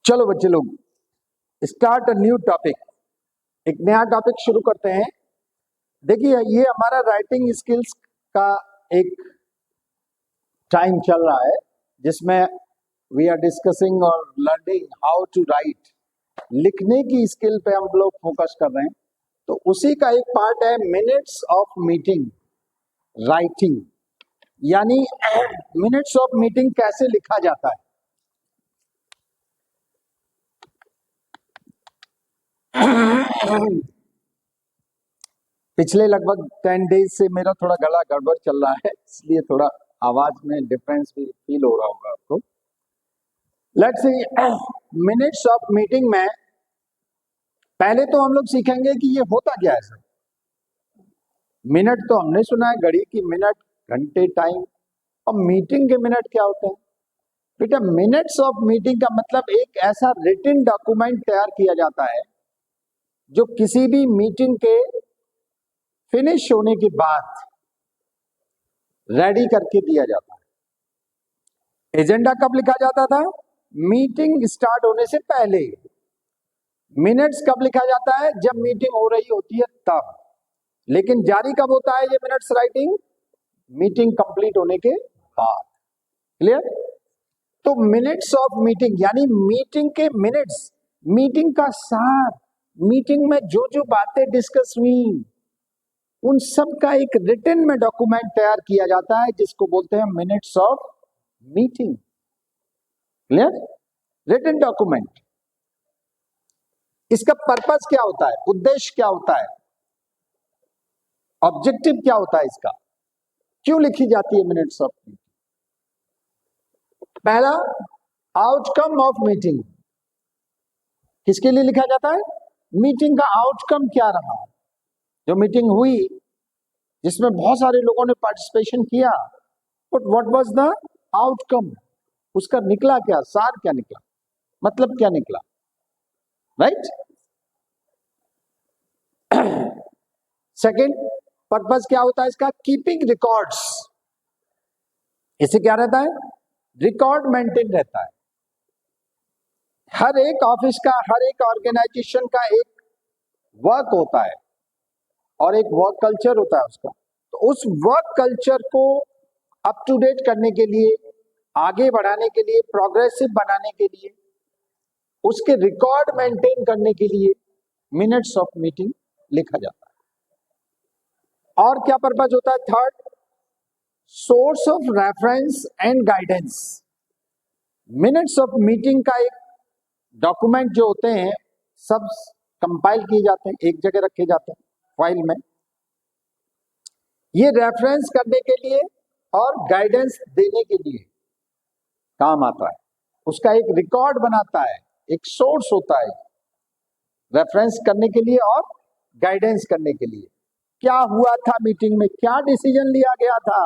चलो बच्चे लोग, स्टार्ट अ न्यू टॉपिक। एक नया टॉपिक शुरू करते हैं। देखिए, ये हमारा राइटिंग स्किल्स का एक टाइम चल रहा है जिसमें वी आर डिस्कसिंग और लर्निंग हाउ टू राइट। लिखने की स्किल पे हम लोग फोकस कर रहे हैं, तो उसी का एक पार्ट है मिनट्स ऑफ मीटिंग राइटिंग, यानी मिनट्स ऑफ मीटिंग कैसे लिखा जाता है। पिछले लगभग 10 डेज से मेरा थोड़ा गला गड़बड़ चल रहा है, इसलिए थोड़ा आवाज में डिफरेंस भी फील हो रहा होगा आपको। Let's see, minutes of meeting में पहले तो हम लोग सीखेंगे कि ये होता क्या है सर। मिनट तो हमने सुना है, घड़ी की मिनट, घंटे, टाइम, और मीटिंग के मिनट क्या होते हैं। बेटा, मिनट्स ऑफ मीटिंग का मतलब एक ऐसा रिटन डॉक्यूमेंट तैयार किया जाता है जो किसी भी मीटिंग के फिनिश होने के बाद रेडी करके दिया जाता है। एजेंडा कब लिखा जाता था? मीटिंग स्टार्ट होने से पहले। मिनट्स कब लिखा जाता है? जब मीटिंग हो रही होती है तब। लेकिन जारी कब होता है ये मिनट्स राइटिंग? मीटिंग कंप्लीट होने के बाद। क्लियर? तो मिनट्स ऑफ मीटिंग यानी मीटिंग के मिनट्स, मीटिंग का सार, मीटिंग में जो जो बातें डिस्कस हुई उन सब का एक रिटन में डॉक्यूमेंट तैयार किया जाता है जिसको बोलते हैं minutes of meeting. Clear? Written document. इसका पर्पस क्या होता है, उद्देश्य क्या होता है, ऑब्जेक्टिव क्या होता है इसका, क्यों लिखी जाती है मिनट्स ऑफ मीटिंग? पहला, आउटकम ऑफ मीटिंग। किसके लिए लिखा जाता है? मीटिंग का आउटकम क्या रहा, जो मीटिंग हुई जिसमें बहुत सारे लोगों ने पार्टिसिपेशन किया, but what was the outcome, उसका निकला क्या, सार क्या निकला, मतलब क्या निकला, राइट? सेकंड पर्पस क्या होता है इसका? Keeping records. इससे क्या रहता है? रिकॉर्ड मेंटेन रहता है। हर एक ऑफिस का, हर एक ऑर्गेनाइजेशन का एक वर्क होता है और एक वर्क कल्चर होता है उसका। तो उस वर्क कल्चर को अप टू डेट करने के लिए, आगे बढ़ाने के लिए, प्रोग्रेसिव बनाने के लिए, उसके रिकॉर्ड मेंटेन करने के लिए मिनट्स ऑफ मीटिंग लिखा जाता है। और क्या पर्पस होता है? Third, source of reference and guidance. Minutes of meeting का एक डॉक्यूमेंट जो होते हैं सब कंपाइल किए जाते हैं, एक जगह रखे जाते हैं फाइल में। ये रेफरेंस करने के लिए और गाइडेंस देने के लिए काम आता है। उसका एक रिकॉर्ड बनाता है, एक सोर्स होता है रेफरेंस करने के लिए और गाइडेंस करने के लिए। क्या हुआ था मीटिंग में, क्या डिसीजन लिया गया था,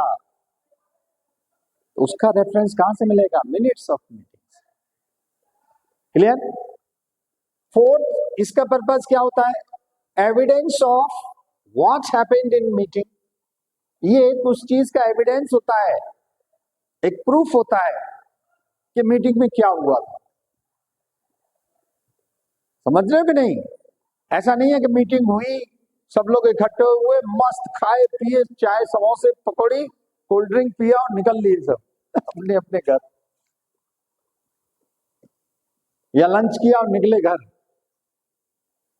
तो उसका रेफरेंस कहां से मिलेगा? Minutes of meeting. Clear? Fourth, इसका पर्पस क्या होता है? Evidence of what happened in meeting. ये उस चीज का एविडेंस होता है, एक प्रूफ होता है कि मीटिंग में क्या हुआ था। समझ रहे हो कि नहीं? ऐसा नहीं है कि मीटिंग हुई, सब लोग इकट्ठे हुए, मस्त खाए पिए, चाय समोसे पकौड़ी कोल्ड ड्रिंक पिया और निकल लिए सब अपने अपने घर, या लंच किया और निकले घर।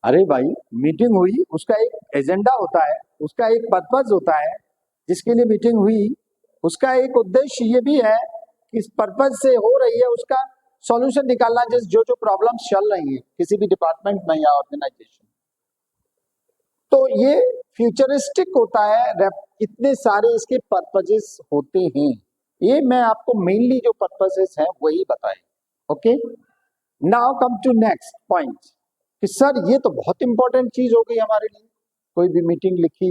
अरे भाई, मीटिंग हुई, उसका एक एजेंडा होता है, उसका एक पर्पस होता है जिसके लिए मीटिंग हुई। उसका एक उद्देश्य ये भी है कि इस पर्पस से हो रही है उसका सॉल्यूशन निकालना, जिस जो जो प्रॉब्लम्स चल रही है किसी भी डिपार्टमेंट में या ऑर्गेनाइजेशन। तो ये फ्यूचरिस्टिक होता है, इतने सारे इसके पर्पसेस होते हैं। ये मैं आपको मेनली जो पर्पसेस हैं वही बताए। Okay, now come to next point कि सर ये तो बहुत इंपॉर्टेंट चीज हो गई हमारे लिए। कोई भी मीटिंग लिखी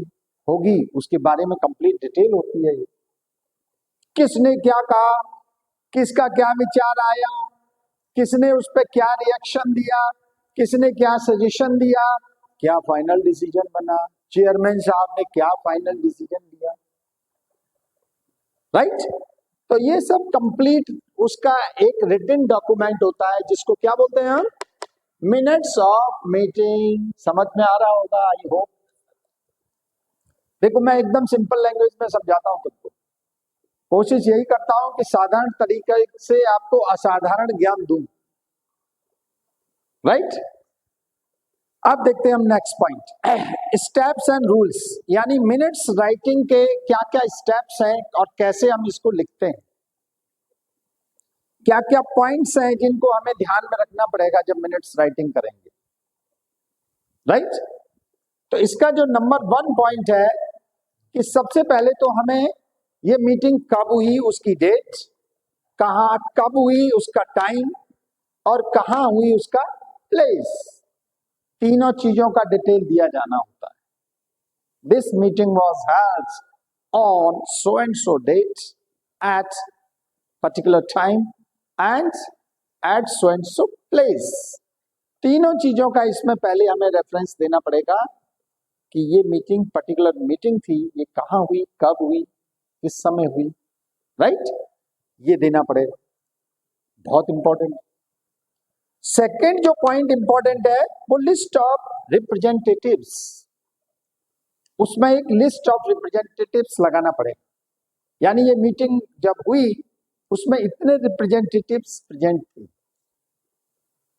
होगी उसके बारे में कंप्लीट डिटेल होती है। किसने क्या कहा, किसका क्या विचार आया, किसने उस पर क्या रिएक्शन दिया, किसने क्या सजेशन दिया, क्या फाइनल डिसीजन बना, चेयरमैन साहब ने क्या फाइनल डिसीजन दिया, राइट? तो ये सब कंप्लीट उसका एक रिटन डॉक्यूमेंट होता है जिसको क्या बोलते हैं हम, मिनट्स ऑफ मीटिंग। समझ में आ रहा होगा आई होप। देखो मैं एकदम सिंपल लैंग्वेज में समझाता हूं तुमको, कोशिश यही करता हूं कि साधारण तरीके से आपको असाधारण ज्ञान दूं, राइट। अब देखते हैं हम next point, steps and rules, यानी मिनट्स राइटिंग के क्या क्या स्टेप्स हैं और कैसे हम इसको लिखते हैं, क्या क्या पॉइंट्स हैं जिनको हमें ध्यान में रखना पड़ेगा जब मिनट्स राइटिंग करेंगे, राइट। तो इसका जो नंबर 1 पॉइंट है कि सबसे पहले तो हमें ये मीटिंग कब हुई उसकी डेट, कहाँ कब हुई उसका टाइम, और कहाँ हुई उसका प्लेस, तीनों चीजों का डिटेल दिया जाना होता है। This meeting was held on so and so date at particular time and at so and so place. तीनों चीजों का इसमें पहले हमें रेफरेंस देना पड़ेगा कि ये मीटिंग पर्टिकुलर मीटिंग थी, ये कहाँ हुई, कब हुई, किस समय हुई, राइट, ये देना पड़ेगा, बहुत इंपॉर्टेंट। सेकंड जो पॉइंट इंपॉर्टेंट है वो लिस्ट ऑफ रिप्रेजेंटेटिव्स, उसमें एक लिस्ट ऑफ रिप्रेजेंटेटिव्स लगाना पड़ेगा, यानी ये मीटिंग जब हुई उसमें इतने रिप्रेजेंटेटिव्स प्रेजेंट थे,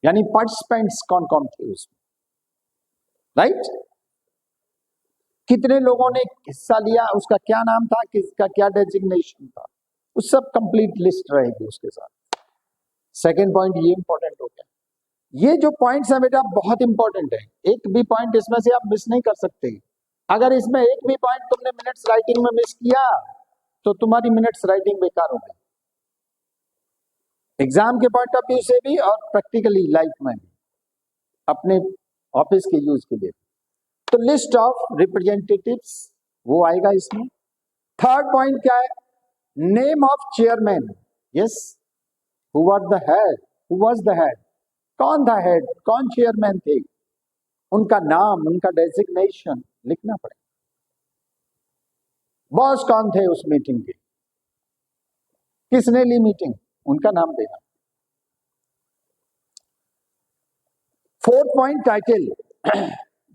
यानी पार्टिसिपेंट्स कौन कौन थे उसमें, राइट, कितने लोगों ने हिस्सा लिया, उसका क्या नाम था, किसका क्या डेजिग्नेशन था, उस सब कंप्लीट लिस्ट रहेगी उसके साथ। सेकंड पॉइंट ये इंपॉर्टेंट हो गया। ये जो पॉइंट्स है बेटा बहुत इंपॉर्टेंट है, एक भी पॉइंट इसमें से आप मिस नहीं कर सकते। अगर इसमें एक भी पॉइंट तुमने मिनट्स राइटिंग में मिस किया तो तुम्हारी मिनट्स राइटिंग बेकार हो गई, एग्जाम के पॉइंट ऑफ व्यू से भी और प्रैक्टिकली लाइफ में भी, अपने ऑफिस के यूज के लिए। तो लिस्ट ऑफ रिप्रेजेंटेटिव्स वो आएगा इसमें। थर्ड पॉइंट क्या है, name of chairman, yes, who was the head, who was the head, कौन था हेड, कौन चेयरमैन थे, उनका नाम, उनका डेजिग्नेशन लिखना पड़ेगा। बॉस कौन थे उस मीटिंग के, किसने ली मीटिंग, उनका नाम देना। फोर्थ पॉइंट टाइटल,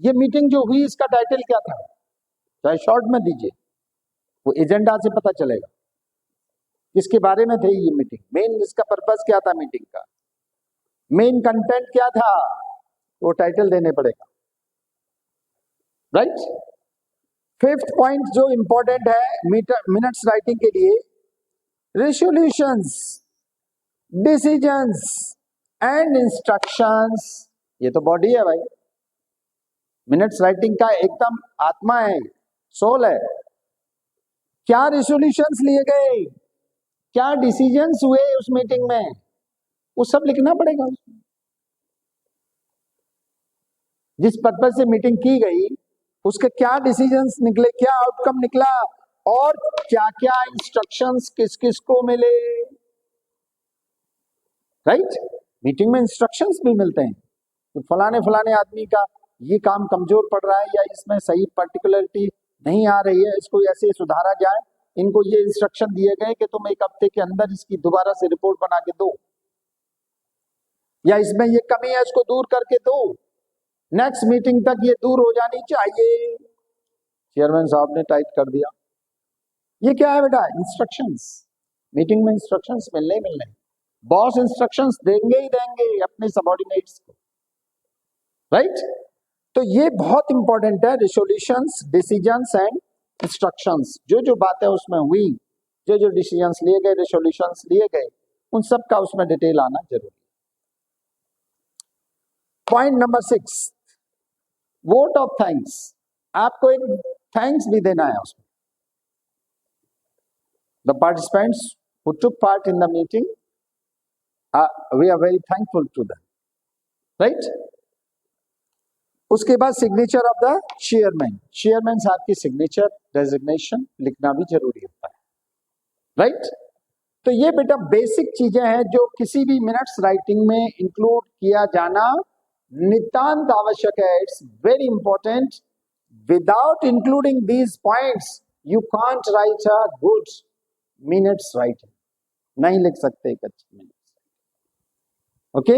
ये मीटिंग जो हुई इसका टाइटल क्या था, चाहे शॉर्ट में दीजिए, वो एजेंडा से पता चलेगा किसके बारे में थे ये मीटिंग, मेन इसका पर्पस क्या था मीटिंग का, मेन कंटेंट क्या था, वो टाइटल देने पड़ेगा, राइट। फिफ्थ पॉइंट जो इंपॉर्टेंट है मिनट्स राइटिंग के लिए, रेजोल्यूशंस, डिसीजंस एंड इंस्ट्रक्शंस, ये तो बॉडी है भाई, मिनट्स राइटिंग का एकदम आत्मा है, सोल है। क्या रेजोल्यूशंस लिए गए, क्या डिसीजंस हुए उस मीटिंग में, वो सब लिखना पड़ेगा उसमें। जिस पर्पज से मीटिंग की गई उसके क्या डिसीजंस निकले, क्या आउटकम निकला, और क्या क्या इंस्ट्रक्शंस किस किस को मिले, राइट। मीटिंग में इंस्ट्रक्शंस भी मिलते हैं तो फलाने फलाने आदमी का ये काम कमजोर पड़ रहा है या इसमें सही पर्टिकुलरिटी नहीं आ रही है, इसको ऐसे सुधारा जाए, इनको ये इंस्ट्रक्शन दिए गए कि तुम 1 हफ्ते के अंदर इसकी दोबारा से रिपोर्ट बना के दो, या इसमें ये कमी है इसको दूर करके दो, नेक्स्ट मीटिंग तक ये दूर हो जानी चाहिए। चेयरमैन साहब ने टाइप कर दिया, ये क्या है बेटा, इंस्ट्रक्शंस। मीटिंग में इंस्ट्रक्शंस मिलने ही मिलने, बॉस इंस्ट्रक्शंस देंगे ही देंगे अपने सबऑर्डिनेट्स को, राइट। तो ये बहुत इंपॉर्टेंट है, रेजोल्यूशंस, डिसीजंस एंड इंस्ट्रक्शंस, जो जो बातें उसमें हुई, जो जो डिसीजंस लिए गए, रेजोल्यूशंस लिए गए, उन सब का उसमें डिटेल आना जरूरी। Point number 6, vote of thanks, आपको एक थैंक्स भी देना है उसमें। The participants who took part in the meeting, we are very thankful to them, right. उसके बाद signature of the chairman, chairman साहब की सिग्नेचर, डेजिग्नेशन लिखना भी जरूरी होता है, राइट। तो ये बेटा बेसिक चीजें हैं जो किसी भी मिनट्स राइटिंग में इंक्लूड किया जाना नितांत आवश्यक है, it's very important. Without including these points you can't right a good minutes writing, नहीं लिख सकते एक अच्छी minutes. Okay,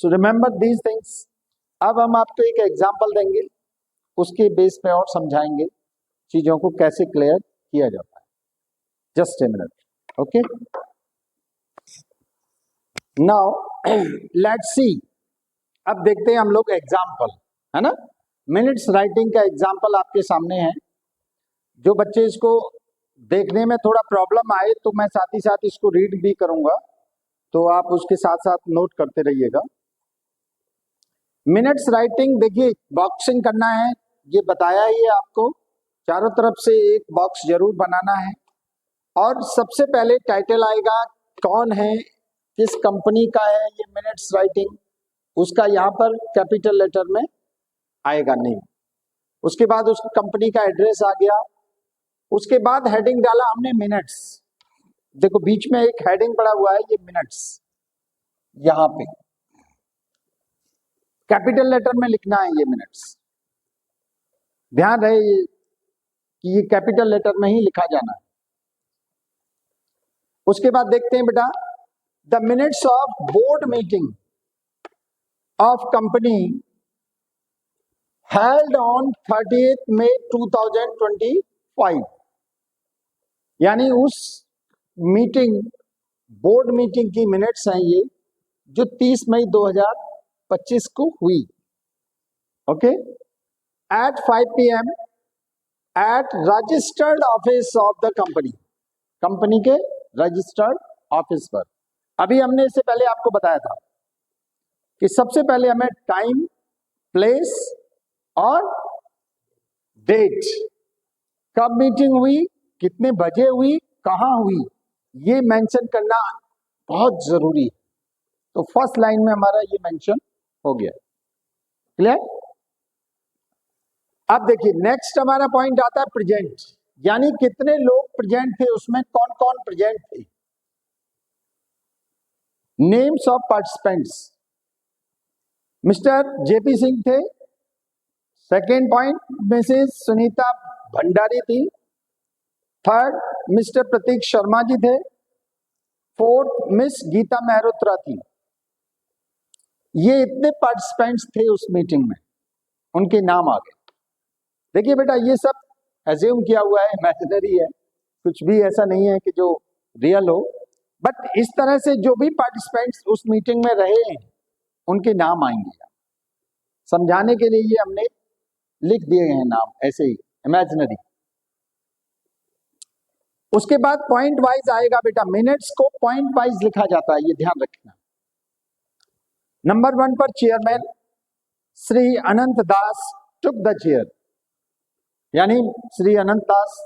so remember these things. अब हम आपको एक एग्जांपल देंगे, उसके बेस पे और समझाएंगे चीजों को कैसे क्लियर किया जाता है। Just a minute, okay. Now let's see, अब देखते हैं हम लोग एग्जांपल, है ना। मिनट्स राइटिंग का एग्जांपल आपके सामने है। जो बच्चे इसको देखने में थोड़ा प्रॉब्लम आए तो मैं साथ ही साथ इसको रीड भी करूंगा, तो आप उसके साथ साथ नोट करते रहिएगा। मिनट्स राइटिंग, देखिए बॉक्सिंग करना है, ये बताया ही है आपको। चारों तरफ से एक बॉक्स जरूर बनाना है, और सबसे पहले टाइटल आएगा, कौन है, किस कंपनी का है ये मिनट्स राइटिंग, उसका यहाँ पर कैपिटल लेटर में आएगा नेम। उसके बाद उस कंपनी का एड्रेस आ गया। उसके बाद हेडिंग डाला हमने मिनट्स। देखो बीच में एक हेडिंग पड़ा हुआ है, ये मिनट्स, यहाँ पे कैपिटल लेटर में लिखना है ये मिनट्स। ध्यान रहे कि ये कैपिटल लेटर में ही लिखा जाना है। उसके बाद देखते हैं बेटा, the minutes of board meeting of company held on 30 मई 2025, यानी उस मीटिंग, बोर्ड मीटिंग की मिनट्स हैं ये, जो 30 मई 2025 को हुई। Okay, at 5 PM at registered office of the company, company के रजिस्टर्ड ऑफिस पर। अभी हमने इससे पहले आपको बताया था कि सबसे पहले हमें टाइम, प्लेस और डेट, कब मीटिंग हुई, कितने बजे हुई, कहां हुई, ये मेंशन करना बहुत जरूरी है। तो फर्स्ट लाइन में हमारा ये मेंशन हो गया। क्लियर? अब देखिए नेक्स्ट हमारा पॉइंट आता है प्रेजेंट, यानी कितने लोग प्रेजेंट थे, उसमें कौन कौन प्रेजेंट थे। Names of participants, mister JP Singh थे। Second point, missus Sunita Bhandari थी। थर्ड, मिस्टर प्रतीक शर्मा जी थे। फोर्थ, मिस गीता मेहरोत्रा थी। ये इतने पार्टिसिपेंट्स थे उस मीटिंग में, उनके नाम आ गए। देखिए बेटा ये सब एज्यूम किया हुआ है, इमेजिनरी है, कुछ भी ऐसा नहीं है कि जो रियल हो, बट इस तरह से जो भी पार्टिसिपेंट्स उस मीटिंग में रहे हैं उनके नाम आएंगे। समझाने के लिए ये हमने लिख दिए हैं नाम, ऐसे ही इमेजिनरी। उसके बाद पॉइंट वाइज आएगा बेटा, मिनट्स को पॉइंट वाइज लिखा जाता है, ये ध्यान रखना। नंबर 1 पर chairman Shri Anant Das took the chair, यानी श्री अनंत दास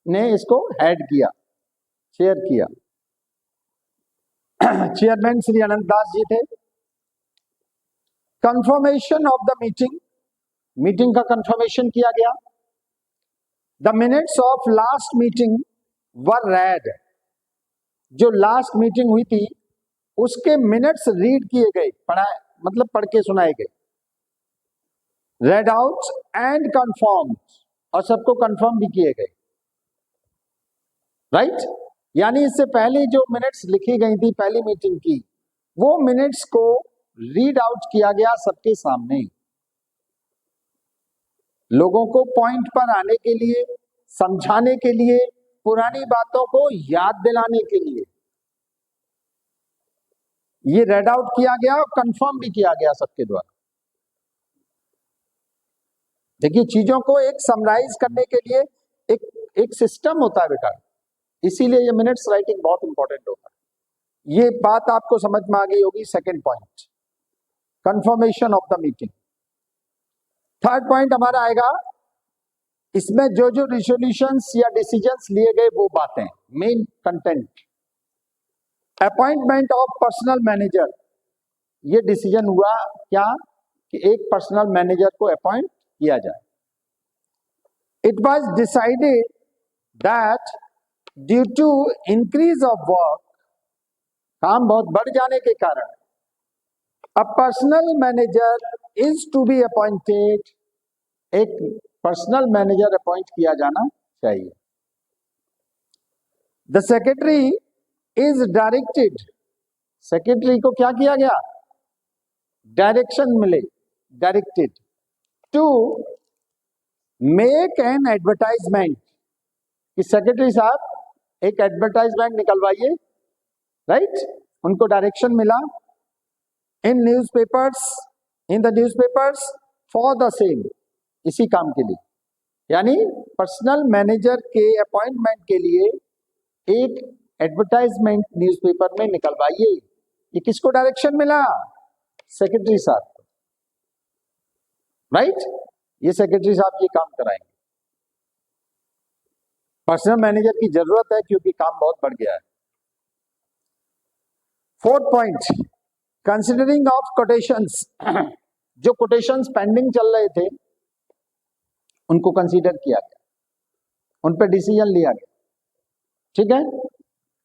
ने इसको हेड किया, चेयर किया। चेयरमैन श्री अनंत दास जी थे। Confirmation of the meeting, meeting का कंफर्मेशन किया गया। The minutes of last meeting were red, जो लास्ट मीटिंग हुई थी उसके मिनट्स रीड किए गए, पढ़ाए मतलब पढ़ के सुनाए गए। रेड आउट एंड कंफर्म, और सबको कंफर्म भी किए गए। राइट? यानी इससे पहले जो मिनट्स लिखी गई थी पहली मीटिंग की, वो मिनट्स को रीड आउट किया गया सबके सामने, लोगों को पॉइंट पर आने के लिए, समझाने के लिए, पुरानी बातों को याद दिलाने के लिए ये रेड आउट किया गया और कंफर्म भी किया गया सबके द्वारा। देखिए चीजों को एक समराइज करने के लिए एक सिस्टम होता है बेटा, इसीलिए ये मिनट्स राइटिंग बहुत इंपॉर्टेंट होता है। ये बात आपको समझ में आ गई होगी। Second point, confirmation of the meeting. Third point हमारा आएगा, इसमें जो जो रिजोल्यूशंस या डिसीजंस लिए गए वो बातें, main content. Appointment of personal manager, ये डिसीजन हुआ क्या कि एक पर्सनल मैनेजर को अपॉइंट किया जाए। It was decided that due to increase of work, काम बहुत बढ़ जाने के कारण, a personal manager is to be appointed, एक पर्सनल मैनेजर अपॉइंट किया जाना चाहिए। The secretary is directed, secretary को क्या किया गया, डायरेक्शन मिले, directed to make an advertisement, कि सेक्रेटरी साहब एक एडवर्टाइजमेंट निकलवाइए, राइट, उनको डायरेक्शन मिला, in newspapers, in the newspapers for the same, इसी काम के लिए, यानी पर्सनल मैनेजर के अपॉइंटमेंट के लिए एक एडवर्टाइजमेंट न्यूज़पेपर में निकलवाइए। ये किसको डायरेक्शन मिला, सेक्रेटरी साहब को, राइट, ये सेक्रेटरी साहब ये काम कराएंगे। पर्सनल मैनेजर की जरूरत है क्योंकि काम बहुत बढ़ गया है। Fourth point, considering of quotations, जो कोटेशंस पेंडिंग चल रहे थे उनको कंसीडर किया गया, उन पर डिसीजन लिया गया, ठीक है।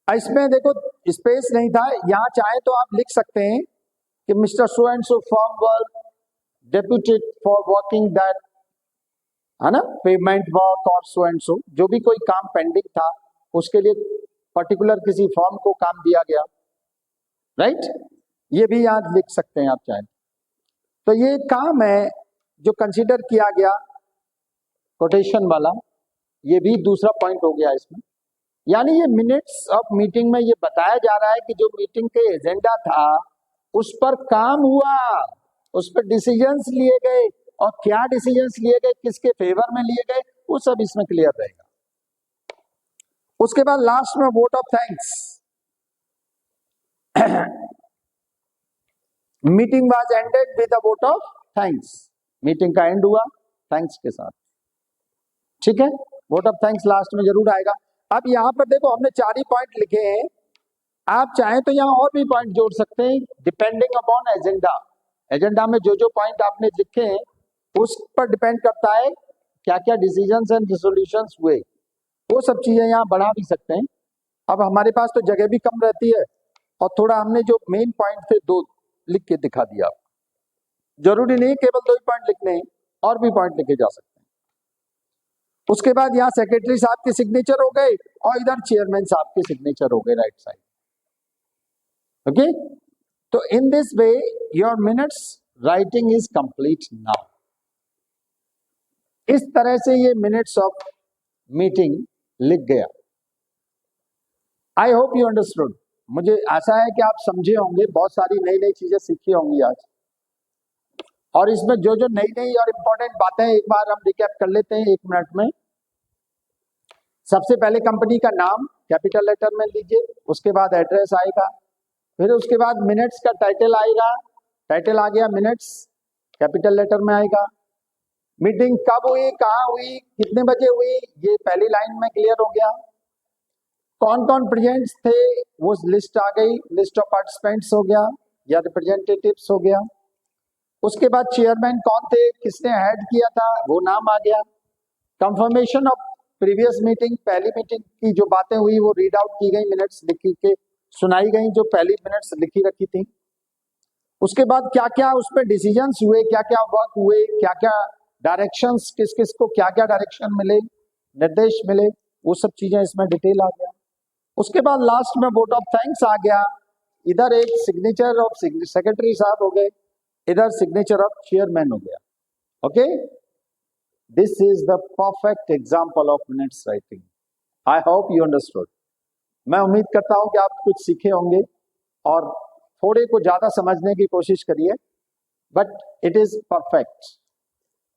इसमें देखो स्पेस नहीं था, यहां चाहे तो आप लिख सकते हैं कि mister so and so form were deputed for working that, है ना, पेमेंट वर्क और सो एंड सो, जो भी कोई काम पेंडिंग था उसके लिए पर्टिकुलर किसी फॉर्म को काम दिया गया, राइट, ये भी यहां लिख सकते हैं आप चाहें। तो ये काम है जो कंसीडर किया गया, कोटेशन वाला, ये भी दूसरा पॉइंट हो गया इसमें। यानी ये मिनट्स ऑफ मीटिंग में ये बताया जा रहा है कि जो मीटिंग के एजेंडा था उस पर काम हुआ, उस पर डिसीजंस लिए गए, और क्या डिसीजंस लिए गए, किसके फेवर में लिए गए, वो सब इसमें क्लियर रहेगा। उसके बाद लास्ट में vote of thanks, meeting was ended with a vote of thanks, meeting का एंड हुआ थैंक्स के साथ, ठीक है। वोट ऑफ थैंक्स लास्ट में जरूर आएगा। अब यहाँ पर देखो हमने 4 ही पॉइंट लिखे हैं, आप चाहें तो यहाँ और भी पॉइंट जोड़ सकते हैं, डिपेंडिंग अपॉन एजेंडा। एजेंडा में जो जो पॉइंट आपने लिखे हैं उस पर डिपेंड करता है क्या क्या डिसीजंस एंड रिजोल्यूशंस हुए, वो सब चीजें यहाँ बढ़ा भी सकते हैं। अब हमारे पास तो जगह भी कम रहती है और थोड़ा हमने जो मेन पॉइंट थे 2 लिख के दिखा दिया, जरूरी नहीं केवल 2 ही पॉइंट लिखने हैं, और भी पॉइंट लिखे जा सकते हैं। उसके बाद यहाँ सेक्रेटरी साहब के सिग्नेचर हो गए और इधर चेयरमैन साहब के सिग्नेचर हो गए राइट साइड, ओके। तो in this way your minutes writing is complete now. इस तरह से ये मिनट्स ऑफ मीटिंग लिख गया। I hope you understood. मुझे आशा है कि आप समझे होंगे, बहुत सारी नई नई चीजें सीखी होंगी आज, और इसमें जो जो नई नई और इंपॉर्टेंट बातें एक बार हम रिकैप कर लेते हैं 1 मिनट में। सबसे पहले कंपनी का नाम कैपिटल लेटर में लीजिए, उसके बाद एड्रेस आएगा, फिर उसके बाद मिनट्स का टाइटल आएगा, टाइटल आ गया मिनट्स, कैपिटल लेटर में आएगा। मीटिंग कब हुई, कहाँ हुई, कितने बजे हुई, ये पहली लाइन में क्लियर हो गया। कौन कौन प्रेजेंट्स थे वो लिस्ट आ गई, लिस्ट ऑफ पार्टिसिपेंट्स हो गया या रिप्रेजेंटेटिव्स हो गया। उसके बाद चेयरमैन कौन थे, किसने हेड किया था, वो नाम आ गया। कंफर्मेशन ऑफ प्रीवियस मीटिंग, पहली मीटिंग की जो बातें हुई वो रीड आउट की गई, मिनट्स लिखी के सुनाई गई, जो पहली मिनट्स लिखी रखी थी। उसके बाद क्या क्या उसमें डिसीजंस हुए, क्या क्या वर्क हुए, क्या क्या डायरेक्शंस, किस किस को क्या क्या डायरेक्शन मिले, निर्देश मिले, वो सब चीजें इसमें डिटेल आ गया। उसके बाद लास्ट में वोट ऑफ थैंक्स आ गया, इधर एक सिग्नेचर ऑफ सेक्रेटरी साहब हो गए, इधर सिग्नेचर ऑफ चेयरमैन हो गया, okay. This is the perfect example of minutes writing. I hope you understood. मैं उम्मीद करता हूं कि आप कुछ सीखे होंगे और थोड़े को ज्यादा समझने की कोशिश करिए, but it is perfect,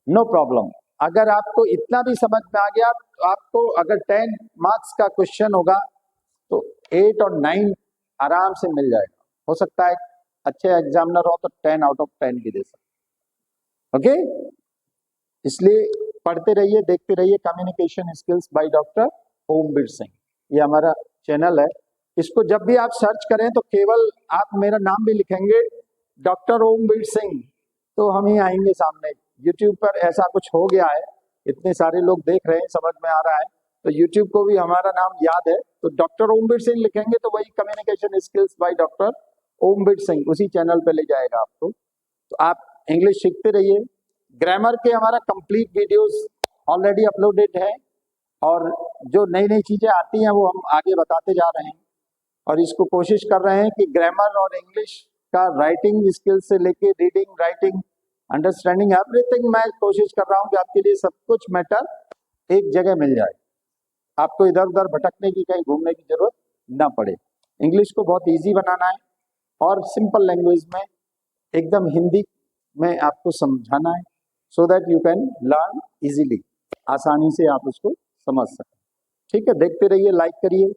no problem. अगर आपको इतना भी समझ में आ गया तो आपको अगर 10 मार्क्स का क्वेश्चन होगा तो 8 और 9 आराम से मिल जाएगा। हो सकता है अच्छे एग्जामिनर हो तो 10 आउट ऑफ 10 भी दे सकते, ओके। इसलिए पढ़ते रहिए, देखते रहिए communication skills by doctor Omveer Singh, ये हमारा चैनल है। इसको जब भी आप सर्च करें तो केवल आप मेरा नाम भी लिखेंगे डॉक्टर ओमवीर सिंह तो हम ही आएंगे सामने। यूट्यूब पर ऐसा कुछ हो गया है, इतने सारे लोग देख रहे हैं, समझ में आ रहा है, तो यूट्यूब को भी हमारा नाम याद है, तो डॉक्टर ओमवीर सिंह लिखेंगे तो वही communication skills by doctor Omveer Singh उसी चैनल पे ले जाएगा आपको। तो आप इंग्लिश सीखते रहिए। ग्रामर के हमारा कंप्लीट वीडियोस ऑलरेडी अपलोडेड है और जो नई नई चीजें आती हैं वो हम आगे बताते जा रहे हैं। और इसको कोशिश कर रहे हैं कि ग्रामर और इंग्लिश का राइटिंग स्किल से लेके रीडिंग, राइटिंग, अंडरस्टैंडिंग, एवरीथिंग मैं कोशिश कर रहा हूं कि आपके लिए सब कुछ मैटर एक जगह मिल जाए, आपको इधर उधर भटकने की, कहीं घूमने की जरूरत ना पड़े। इंग्लिश को बहुत इजी बनाना है और सिंपल लैंग्वेज में, एकदम हिंदी में आपको समझाना है, so that you can learn easily, आसानी से आप उसको समझ सकें। ठीक है, देखते रहिए, लाइक करिए,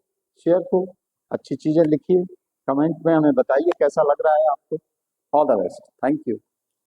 शेयर को, अच्छी चीजें लिखिए, कमेंट में हमें बताइए कैसा लग रहा है आपको। All the best, thank you.